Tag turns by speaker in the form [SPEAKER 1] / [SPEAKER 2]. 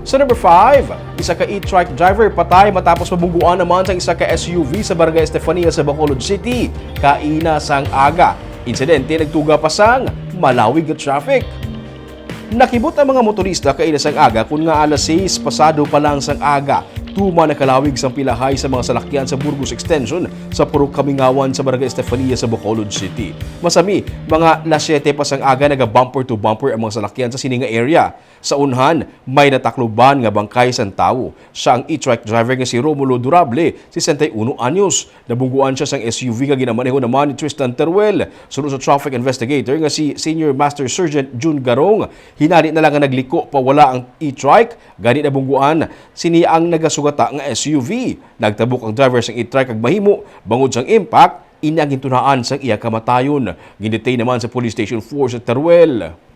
[SPEAKER 1] Sa number 5, isa ka e-trike driver patay matapos mabungguan naman sa isa ka SUV sa Barangay Estefania sa Bacolod City. Kaina sang aga. Insidente nagtuga pa sang malawig at traffic. Nakibot ang mga motorista kaina sang aga kung nga alas 6 pasado pa lang sang aga. Tuma nakalawig sang pilahay sa mga salakyan sa Burgos Extension sa Purok Kamingawan sa Barangay Estefania sa Bacolod City. Masami, mga alas 7 pa sang aga naga-bumper to bumper ang mga salakyan sa sininga area. Sa unhan, may natakloban nga bangkay sang tao. Siya ang e-trike driver nga si Romulo Durable, 61 anyos. Nabungguan siya sang SUV nga ginamaneho naman ni Tristan Teruel. Sunod sa traffic investigator nga si Senior Master Sergeant June Garong, hinali na lang nga nagliko pa wala ang e-trike, gani nabungguan sini ang nagasugata nga SUV. Nagtabok ang driver sang e-trike kag mahimo bangod sang impact, ini ang gintunaan sang iya kamatayon. Gidetain naman sa Police Station 4 sa Teruel.